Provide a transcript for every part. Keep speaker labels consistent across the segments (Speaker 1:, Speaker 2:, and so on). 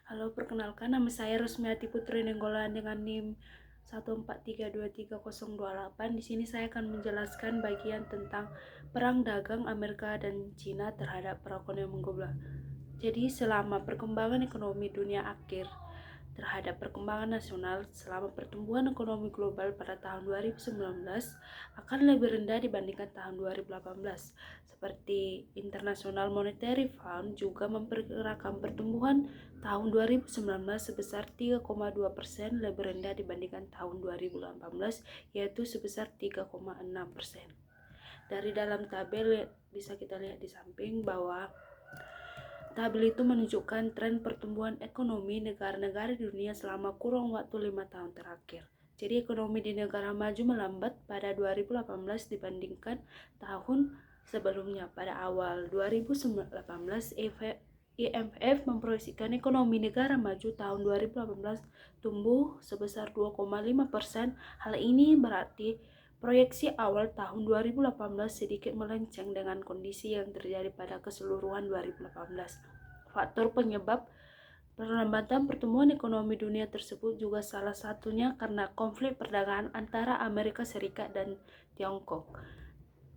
Speaker 1: Halo, perkenalkan nama saya Rusmiati Putri Nenggolan dengan NIM 1432328. Di sini saya akan menjelaskan bagian tentang perang dagang Amerika dan Cina terhadap perekonomian global. Jadi, selama perkembangan ekonomi dunia akhir terhadap perkembangan nasional selama pertumbuhan ekonomi global pada tahun 2019 akan lebih rendah dibandingkan tahun 2018. Seperti International Monetary Fund juga memperkirakan pertumbuhan tahun 2019 sebesar 3,2% lebih rendah dibandingkan tahun 2018, yaitu sebesar 3,6%. Dari dalam tabel bisa kita lihat di samping bahwa tabel itu menunjukkan tren pertumbuhan ekonomi negara-negara di dunia selama kurun waktu 5 tahun terakhir. Jadi ekonomi di negara maju melambat pada 2018 dibandingkan tahun sebelumnya. Pada awal 2018, IMF memproyeksikan ekonomi negara maju tahun 2018 tumbuh sebesar 2,5%. Hal ini berarti proyeksi awal tahun 2018 sedikit melenceng dengan kondisi yang terjadi pada keseluruhan 2018. Faktor penyebab perlambatan pertumbuhan ekonomi dunia tersebut juga salah satunya karena konflik perdagangan antara Amerika Serikat dan Tiongkok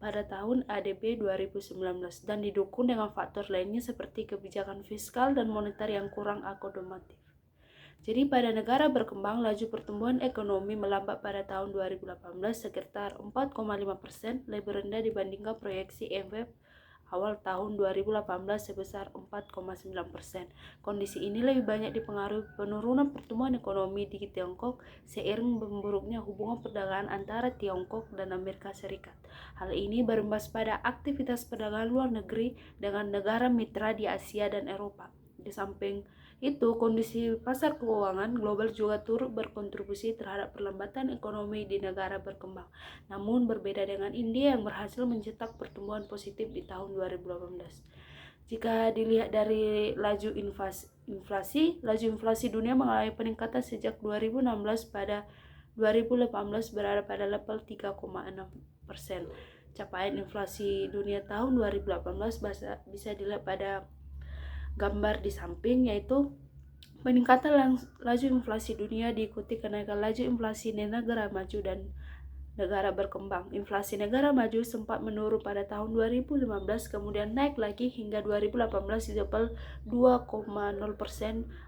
Speaker 1: pada tahun ADB 2019 dan didukung dengan faktor lainnya seperti kebijakan fiskal dan moneter yang kurang akomodatif. Jadi pada negara berkembang, laju pertumbuhan ekonomi melambat pada tahun 2018 sekitar 4,5%, lebih rendah dibandingkan proyeksi IMF awal tahun 2018 sebesar 4,9%. Kondisi ini lebih banyak dipengaruhi penurunan pertumbuhan ekonomi di Tiongkok seiring memburuknya hubungan perdagangan antara Tiongkok dan Amerika Serikat. Hal ini berimbas pada aktivitas perdagangan luar negeri dengan negara mitra di Asia dan Eropa. Di samping itu, kondisi pasar keuangan global juga turut berkontribusi terhadap perlambatan ekonomi di negara berkembang. Namun berbeda dengan India yang berhasil mencetak pertumbuhan positif di tahun 2018. Jika dilihat dari laju inflasi dunia mengalami peningkatan sejak 2016. Pada 2018 berada pada level 3,6%. Capaian inflasi dunia tahun 2018 bisa dilihat pada gambar di samping, yaitu peningkatan laju inflasi dunia diikuti kenaikan laju inflasi di negara maju dan negara berkembang. Inflasi negara maju sempat menurun pada tahun 2015, kemudian naik lagi hingga 2018 di level 2,0%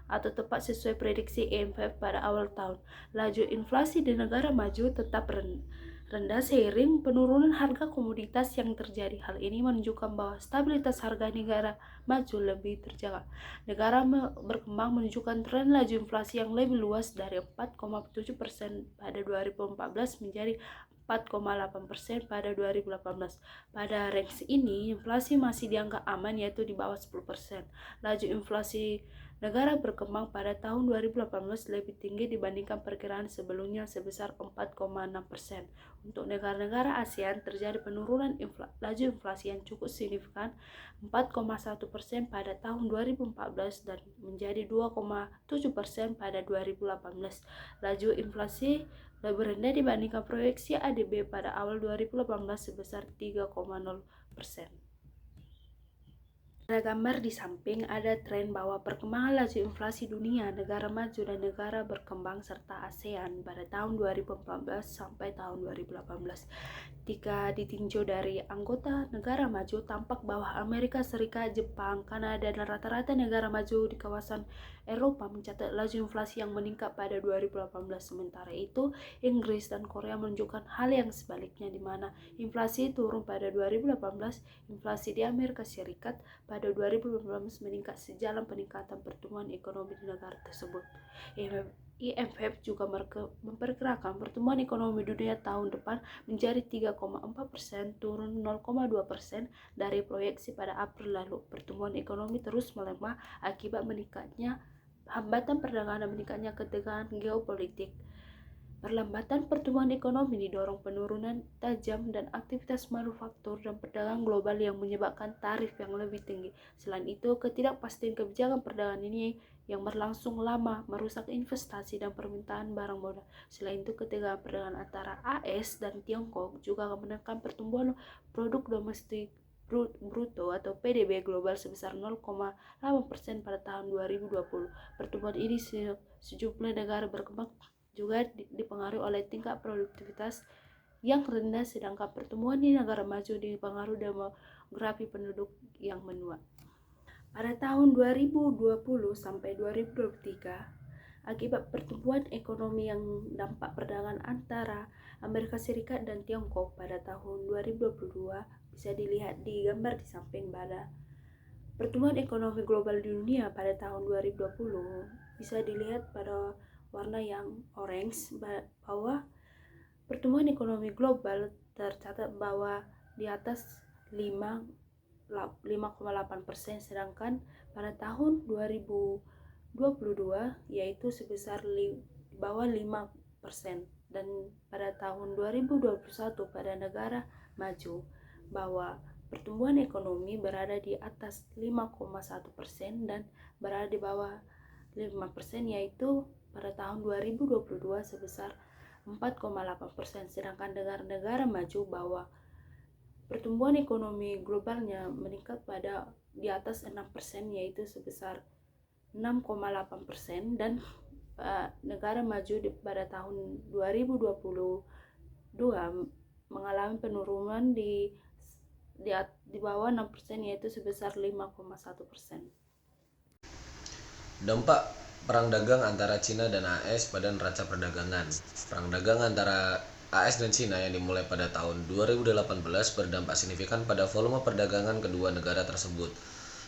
Speaker 1: atau tepat sesuai prediksi IMF pada awal tahun. Laju inflasi di negara maju tetap rendah seiring penurunan harga komoditas yang terjadi. Hal ini menunjukkan bahwa stabilitas harga negara maju lebih terjaga. Negara berkembang menunjukkan tren laju inflasi yang lebih luas dari 4,7% pada 2014 menjadi 4,8% pada 2018. Pada range ini, inflasi masih dianggap aman, yaitu di bawah 10%. Laju inflasi negara berkembang pada tahun 2018 lebih tinggi dibandingkan perkiraan sebelumnya sebesar 4,6%. Untuk negara-negara ASEAN terjadi penurunan laju inflasi yang cukup signifikan 4,1% pada tahun 2014 dan menjadi 2,7% pada 2018. Laju inflasi lebih rendah dibandingkan proyeksi ADB pada awal 2018 sebesar 3,0%. Pada gambar di samping ada tren bahwa perkembangan laju inflasi dunia, negara maju dan negara berkembang serta ASEAN pada tahun 2014 sampai tahun 2018. Jika ditinjau dari anggota negara maju, tampak bahwa Amerika Serikat, Jepang, Kanada, dan rata-rata negara maju di kawasan Eropa mencatat laju inflasi yang meningkat pada 2018. Sementara itu, Inggris dan Korea menunjukkan hal yang sebaliknya, di mana inflasi turun pada 2018. Inflasi di Amerika Serikat pada 2018 meningkat sejalan peningkatan pertumbuhan ekonomi di negara tersebut. IMF juga memperkirakan pertumbuhan ekonomi dunia tahun depan menjadi 3,4%, turun 0,2% dari proyeksi pada April lalu. Pertumbuhan ekonomi terus melemah akibat meningkatnya hambatan perdagangan dan meningkatnya ketegangan geopolitik. Perlambatan pertumbuhan ekonomi didorong penurunan tajam dan aktivitas manufaktur dan perdagangan global yang menyebabkan tarif yang lebih tinggi. Selain itu, ketidakpastian kebijakan perdagangan ini yang berlangsung lama merusak investasi dan permintaan barang modal. Selain itu, ketegangan perdagangan antara AS dan Tiongkok juga akan menekan pertumbuhan produk domestik bruto atau PDB global sebesar 0,8% pada tahun 2020. Pertumbuhan ini sejumlah negara berkembang juga dipengaruhi oleh tingkat produktivitas yang rendah, sedangkan pertumbuhan di negara maju dipengaruhi demografi penduduk yang menua. Pada tahun 2020 sampai 2023, akibat pertumbuhan ekonomi yang dampak perdagangan antara Amerika Serikat dan Tiongkok pada tahun 2022 bisa dilihat di gambar di samping pada pertumbuhan ekonomi global di dunia pada tahun 2020 bisa dilihat pada warna yang orange bahwa pertumbuhan ekonomi global tercatat bahwa di atas 5,8%, sedangkan pada tahun 2022 yaitu sebesar di bawah 5%, dan pada tahun 2021 pada negara maju bahwa pertumbuhan ekonomi berada di atas 5,1% dan berada di bawah 5%, yaitu pada tahun 2022 sebesar 4,8%, sedangkan negara-negara maju bahwa pertumbuhan ekonomi globalnya meningkat pada di atas 6%, yaitu sebesar 6,8%, dan negara maju pada tahun 2022 mengalami penurunan di bawah 6%, yaitu sebesar 5,1%.
Speaker 2: Dampak perang dagang antara Cina dan AS pada neraca perdagangan. Perang dagang antara AS dan Cina yang dimulai pada tahun 2018 berdampak signifikan pada volume perdagangan kedua negara tersebut.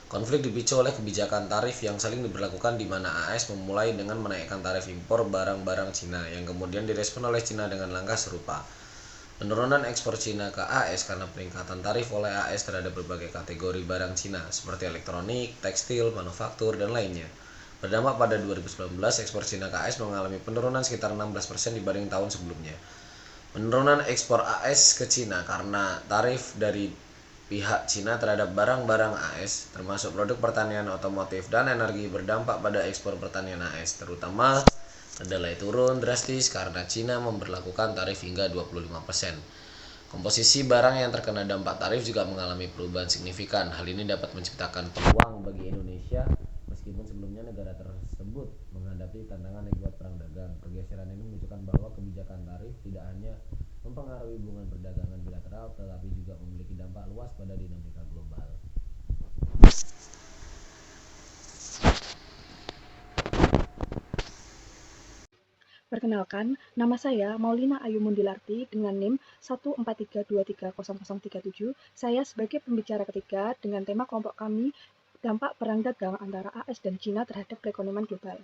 Speaker 2: Konflik dipicu oleh kebijakan tarif yang saling diberlakukan di mana AS memulai dengan menaikkan tarif impor barang-barang Cina yang kemudian direspon oleh Cina dengan langkah serupa. Penurunan ekspor Cina ke AS karena peningkatan tarif oleh AS terhadap berbagai kategori barang Cina seperti elektronik, tekstil, manufaktur, dan lainnya. Berdampak pada 2019, ekspor Cina ke AS mengalami penurunan sekitar 16% dibanding tahun sebelumnya. Penurunan ekspor AS ke Cina karena tarif dari pihak Cina terhadap barang-barang AS, termasuk produk pertanian, otomotif, dan energi berdampak pada ekspor pertanian AS, terutama kedelai turun drastis karena Cina memberlakukan tarif hingga 25%. Komposisi barang yang terkena dampak tarif juga mengalami perubahan signifikan. Hal ini dapat menciptakan peluang bagi Indonesia meskipun sebelumnya negara tersebut menghadapi tantangan akibat perang dagang. Pergeseran ini menunjukkan bahwa kebijakan tarif tidak hanya mempengaruhi hubungan perdagangan bilateral tetapi juga memiliki dampak luas pada dinamika global.
Speaker 3: Perkenalkan, nama saya Maulina Ayu Mundilarti dengan NIM 143230037. Saya sebagai pembicara ketiga dengan tema kelompok kami, dampak perang dagang antara AS dan Cina terhadap perekonomian global.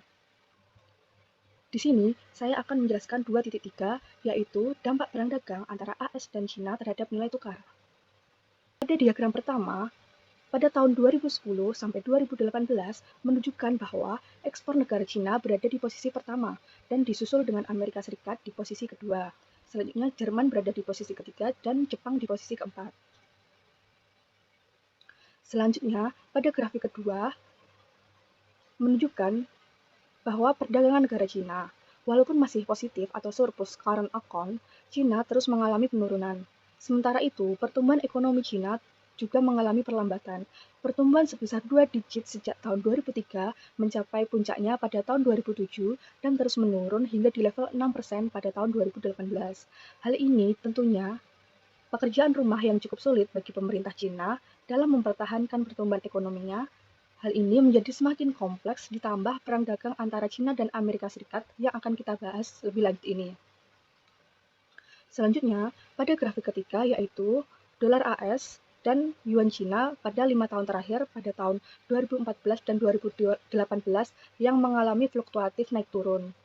Speaker 3: Di sini, saya akan menjelaskan 2.3, yaitu dampak perang dagang antara AS dan Cina terhadap nilai tukar. Pada diagram pertama, pada tahun 2010 sampai 2018 menunjukkan bahwa ekspor negara Cina berada di posisi pertama dan disusul dengan Amerika Serikat di posisi kedua. Selanjutnya Jerman berada di posisi ketiga dan Jepang di posisi keempat. Selanjutnya, pada grafik kedua menunjukkan bahwa perdagangan negara Cina, walaupun masih positif atau surplus current account, Cina terus mengalami penurunan. Sementara itu, pertumbuhan ekonomi Cina juga mengalami perlambatan. Pertumbuhan sebesar 2 digit sejak tahun 2003 mencapai puncaknya pada tahun 2007 dan terus menurun hingga di level 6% pada tahun 2018. Hal ini tentunya pekerjaan rumah yang cukup sulit bagi pemerintah Cina dalam mempertahankan pertumbuhan ekonominya. Hal ini menjadi semakin kompleks ditambah perang dagang antara Cina dan Amerika Serikat yang akan kita bahas lebih lanjut ini. Selanjutnya, pada grafik ketiga yaitu dolar AS dan yuan Cina pada 5 tahun terakhir pada tahun 2014 dan 2018 yang mengalami fluktuatif naik turun.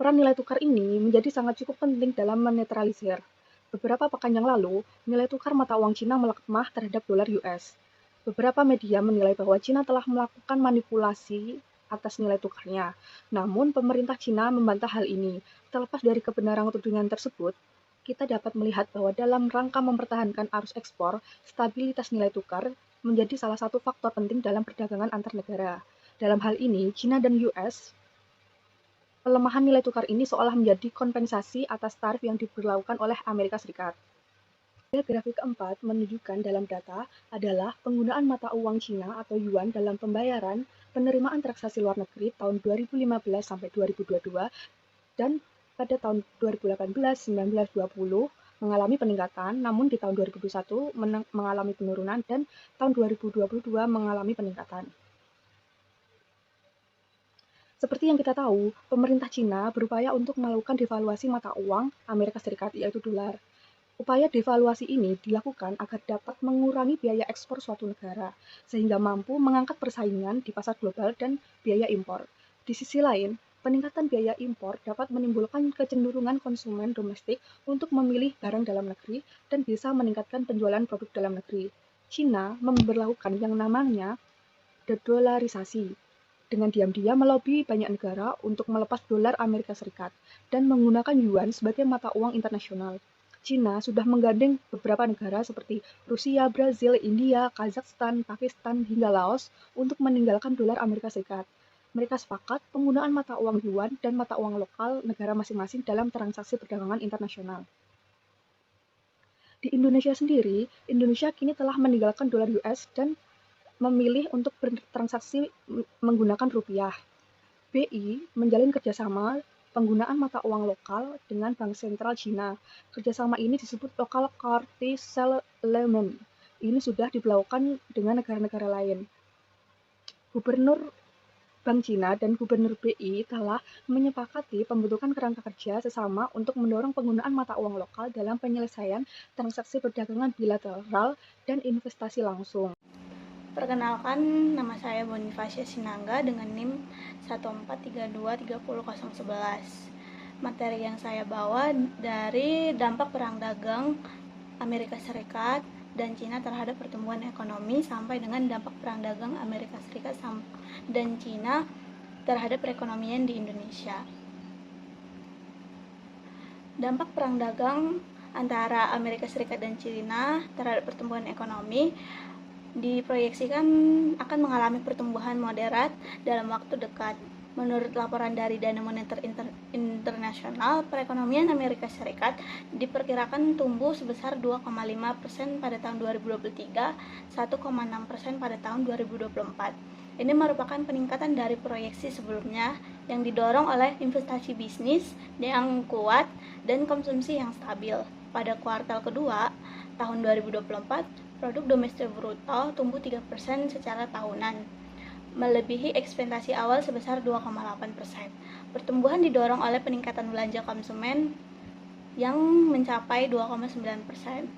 Speaker 3: Peran nilai tukar ini menjadi sangat cukup penting dalam menetralisir. Beberapa pekan yang lalu, nilai tukar mata uang Cina melemah terhadap dolar US. Beberapa media menilai bahwa Cina telah melakukan manipulasi atas nilai tukarnya. Namun, pemerintah Cina membantah hal ini. Terlepas dari kebenaran tudingan tersebut, kita dapat melihat bahwa dalam rangka mempertahankan arus ekspor, stabilitas nilai tukar menjadi salah satu faktor penting dalam perdagangan antar negara. Dalam hal ini, Cina dan US, pelemahan nilai tukar ini seolah menjadi kompensasi atas tarif yang diberlakukan oleh Amerika Serikat. Grafik keempat menunjukkan dalam data adalah penggunaan mata uang Cina atau yuan dalam pembayaran penerimaan transaksi luar negeri tahun 2015 sampai 2022 dan pada tahun 2018, 19, 20 mengalami peningkatan, namun di tahun 2021 mengalami penurunan dan tahun 2022 mengalami peningkatan. Seperti yang kita tahu, pemerintah Cina berupaya untuk melakukan devaluasi mata uang Amerika Serikat, yaitu dolar. Upaya devaluasi ini dilakukan agar dapat mengurangi biaya ekspor suatu negara, sehingga mampu mengangkat persaingan di pasar global dan biaya impor. Di sisi lain, peningkatan biaya impor dapat menimbulkan kecenderungan konsumen domestik untuk memilih barang dalam negeri dan bisa meningkatkan penjualan produk dalam negeri. China memberlakukan yang namanya dedolarisasi, dengan diam-diam melobi banyak negara untuk melepas dolar Amerika Serikat dan menggunakan yuan sebagai mata uang internasional. China sudah menggandeng beberapa negara seperti Rusia, Brazil, India, Kazakhstan, Pakistan, hingga Laos untuk meninggalkan dolar Amerika Serikat. Mereka sepakat penggunaan mata uang yuan dan mata uang lokal negara masing-masing dalam transaksi perdagangan internasional. Di Indonesia sendiri, Indonesia kini telah meninggalkan dolar US dan memilih untuk bertransaksi menggunakan rupiah. BI menjalin kerjasama penggunaan mata uang lokal dengan Bank Sentral China. Kerjasama ini disebut Local Currency Settlement. Ini sudah diberlakukan dengan negara-negara lain. Gubernur Bank Cina dan Gubernur BI telah menyepakati pembentukan kerangka kerja sesama untuk mendorong penggunaan mata uang lokal dalam penyelesaian transaksi perdagangan bilateral dan investasi langsung.
Speaker 4: Perkenalkan, nama saya Bonifacia Sinangga dengan NIM 143230011. Materi yang saya bawa dari dampak perang dagang Amerika Serikat dan Cina terhadap pertumbuhan ekonomi sampai dengan dampak perang dagang Amerika Serikat dan Cina terhadap perekonomian di Indonesia. Dampak perang dagang antara Amerika Serikat dan Cina terhadap pertumbuhan ekonomi diproyeksikan akan mengalami pertumbuhan moderat dalam waktu dekat. Menurut laporan dari Dana Moneter Internasional, perekonomian Amerika Serikat diperkirakan tumbuh sebesar 2,5% pada tahun 2023, 1,6% pada tahun 2024. Ini merupakan peningkatan dari proyeksi sebelumnya yang didorong oleh investasi bisnis yang kuat dan konsumsi yang stabil. Pada kuartal kedua tahun 2024, produk domestik bruto tumbuh 3% secara tahunan, melebihi ekspektasi awal sebesar 2,8%. Pertumbuhan didorong oleh peningkatan belanja konsumen yang mencapai 2,9%,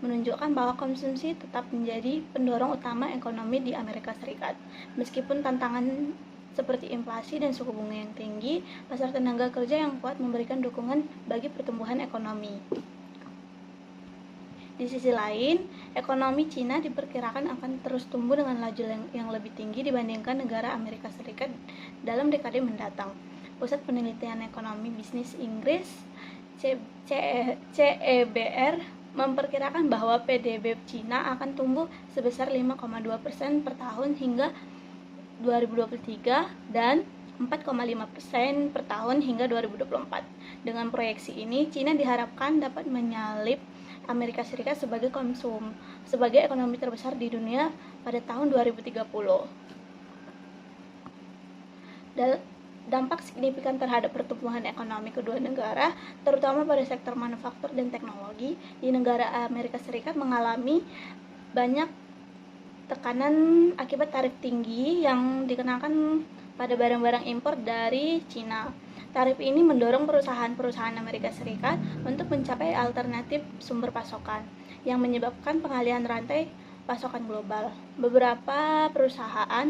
Speaker 4: menunjukkan bahwa konsumsi tetap menjadi pendorong utama ekonomi di Amerika Serikat. Meskipun tantangan seperti inflasi dan suku bunga yang tinggi, pasar tenaga kerja yang kuat memberikan dukungan bagi pertumbuhan ekonomi. Di sisi lain, ekonomi Cina diperkirakan akan terus tumbuh dengan laju yang lebih tinggi dibandingkan negara Amerika Serikat dalam dekade mendatang. Pusat Penelitian Ekonomi Bisnis Inggris (CEBR) memperkirakan bahwa PDB Cina akan tumbuh sebesar 5,2% per tahun hingga 2023 dan 4,5% per tahun hingga 2024. Dengan proyeksi ini, Cina diharapkan dapat menyalip Amerika Serikat sebagai ekonomi terbesar di dunia pada tahun 2030. Dampak signifikan terhadap pertumbuhan ekonomi kedua negara, terutama pada sektor manufaktur dan teknologi, di negara Amerika Serikat mengalami banyak tekanan akibat tarif tinggi yang dikenakan pada barang-barang impor dari Cina. Tarif ini mendorong perusahaan-perusahaan Amerika Serikat untuk mencapai alternatif sumber pasokan, yang menyebabkan pengalihan rantai pasokan global. Beberapa perusahaan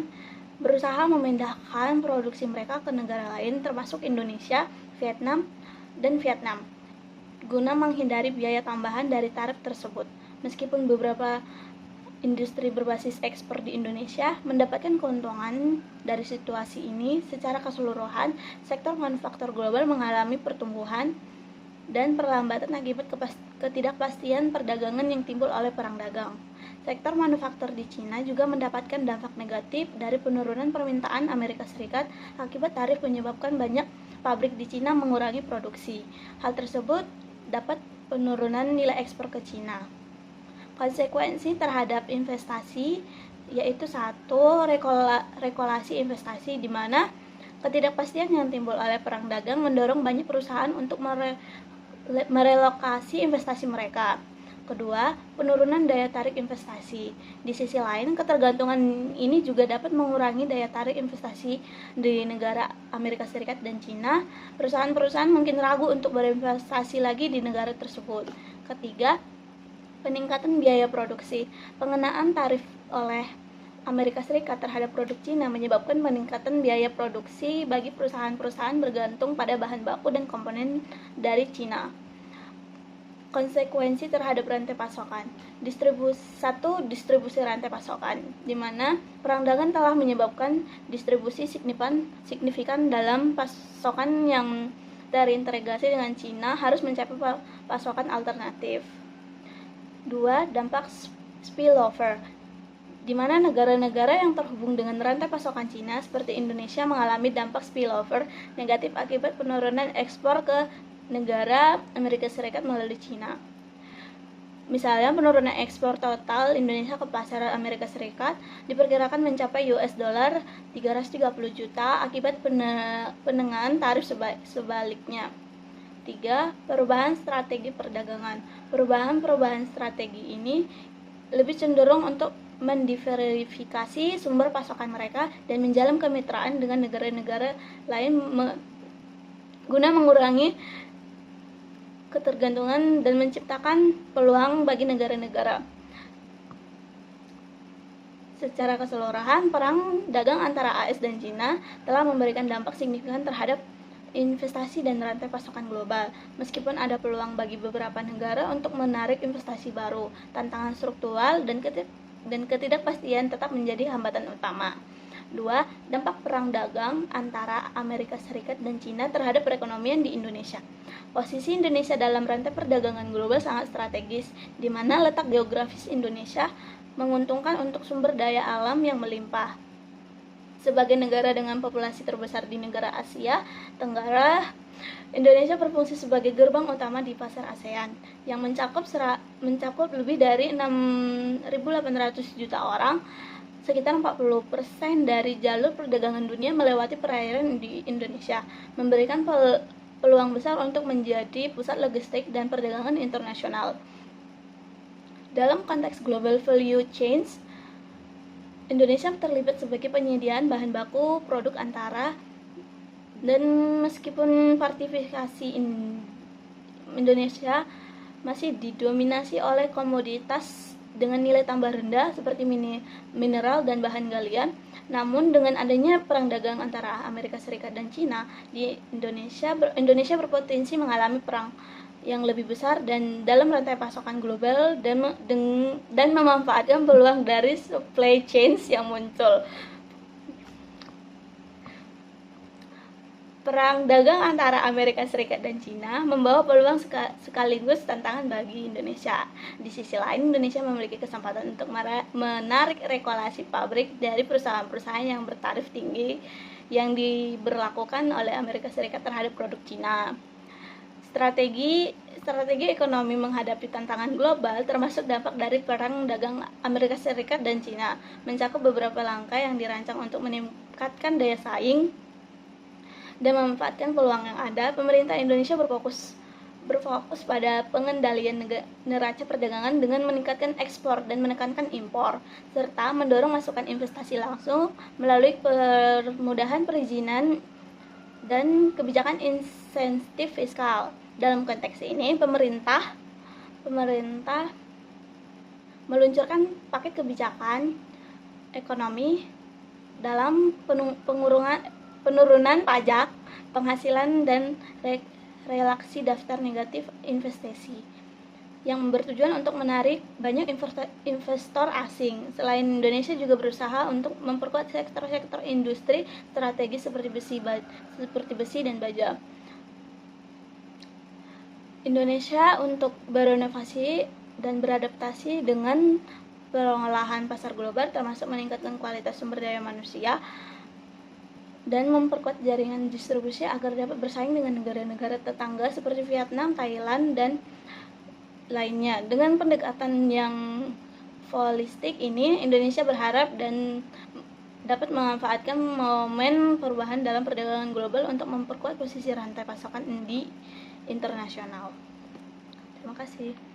Speaker 4: berusaha memindahkan produksi mereka ke negara lain, termasuk Indonesia, Vietnam, guna menghindari biaya tambahan dari tarif tersebut. Meskipun beberapa industri berbasis ekspor di Indonesia mendapatkan keuntungan dari situasi ini, secara keseluruhan sektor manufaktur global mengalami pertumbuhan dan perlambatan akibat ketidakpastian perdagangan yang timbul oleh perang dagang. Sektor manufaktur di Cina juga mendapatkan dampak negatif dari penurunan permintaan Amerika Serikat akibat tarif menyebabkan banyak pabrik di Cina mengurangi produksi. Hal tersebut dapat penurunan nilai ekspor ke Cina. Konsekuensi terhadap investasi yaitu satu, regulasi investasi, di mana ketidakpastian yang timbul oleh perang dagang mendorong banyak perusahaan untuk merelokasi investasi mereka. Kedua, penurunan daya tarik investasi. Di sisi lain, ketergantungan ini juga dapat mengurangi daya tarik investasi di negara Amerika Serikat dan Cina. Perusahaan-perusahaan mungkin ragu untuk berinvestasi lagi di negara tersebut. Ketiga, peningkatan biaya produksi. Pengenaan tarif oleh Amerika Serikat terhadap produk Cina menyebabkan peningkatan biaya produksi bagi perusahaan-perusahaan bergantung pada bahan baku dan komponen dari Cina. Konsekuensi terhadap rantai pasokan. Distribusi rantai pasokan, di mana perang dagang telah menyebabkan distribusi signifikan dalam pasokan yang terintegrasi dengan Cina harus mencapai pasokan alternatif. 2. Dampak spillover, di mana negara-negara yang terhubung dengan rantai pasokan Cina seperti Indonesia mengalami dampak spillover negatif akibat penurunan ekspor ke negara Amerika Serikat melalui Cina. Misalnya, penurunan ekspor total Indonesia ke pasar Amerika Serikat diperkirakan mencapai $330 juta akibat penengahan tarif sebaliknya. 3. Perubahan strategi perdagangan. Perubahan strategi ini lebih cenderung untuk mendiversifikasi sumber pasokan mereka dan menjalin kemitraan dengan negara-negara lain guna mengurangi ketergantungan dan menciptakan peluang bagi negara-negara. Secara keseluruhan, perang dagang antara AS dan Cina telah memberikan dampak signifikan terhadap investasi dan rantai pasokan global. Meskipun ada peluang bagi beberapa negara untuk menarik investasi baru, tantangan struktural dan ketidakpastian tetap menjadi hambatan utama. 2. Dampak perang dagang antara Amerika Serikat dan Cina terhadap perekonomian di Indonesia. Posisi Indonesia dalam rantai perdagangan global sangat strategis, di mana letak geografis Indonesia menguntungkan untuk sumber daya alam yang melimpah. Sebagai negara dengan populasi terbesar di negara Asia Tenggara, Indonesia berfungsi sebagai gerbang utama di pasar ASEAN yang mencakup lebih dari 6.800 juta orang. Sekitar 40% dari jalur perdagangan dunia melewati perairan di Indonesia, memberikan peluang besar untuk menjadi pusat logistik dan perdagangan internasional. Dalam konteks global value chains, Indonesia terlibat sebagai penyediaan bahan baku produk antara, dan meskipun partisipasi Indonesia masih didominasi oleh komoditas dengan nilai tambah rendah seperti mineral dan bahan galian, namun dengan adanya perang dagang antara Amerika Serikat dan Cina, di Indonesia berpotensi mengalami perang yang lebih besar dan dalam rantai pasokan global dan memanfaatkan peluang dari supply chains yang muncul. Perang dagang antara Amerika Serikat dan Cina membawa peluang sekaligus tantangan bagi Indonesia. Di sisi lain, Indonesia memiliki kesempatan untuk menarik regulasi pabrik dari perusahaan-perusahaan yang bertarif tinggi yang diberlakukan oleh Amerika Serikat terhadap produk Cina. Strategi ekonomi menghadapi tantangan global termasuk dampak dari perang dagang Amerika Serikat dan Cina mencakup beberapa langkah yang dirancang untuk meningkatkan daya saing dan memanfaatkan peluang yang ada. Pemerintah Indonesia berfokus pada pengendalian neraca perdagangan dengan meningkatkan ekspor dan menekankan impor, serta mendorong masukan investasi langsung melalui permudahan perizinan dan kebijakan insentif fiskal. Dalam konteks ini, pemerintah meluncurkan paket kebijakan ekonomi dalam penurunan pajak, penghasilan, dan relaksi daftar negatif investasi yang bertujuan untuk menarik banyak investor asing. Selain Indonesia juga berusaha untuk memperkuat sektor-sektor industri strategis seperti besi dan baja. Indonesia untuk berinovasi dan beradaptasi dengan pengolahan pasar global, termasuk meningkatkan kualitas sumber daya manusia dan memperkuat jaringan distribusi agar dapat bersaing dengan negara-negara tetangga seperti Vietnam, Thailand, dan lainnya. Dengan pendekatan yang holistik ini, Indonesia berharap dan dapat memanfaatkan momen perubahan dalam perdagangan global untuk memperkuat posisi rantai pasokan di internasional. Terima kasih.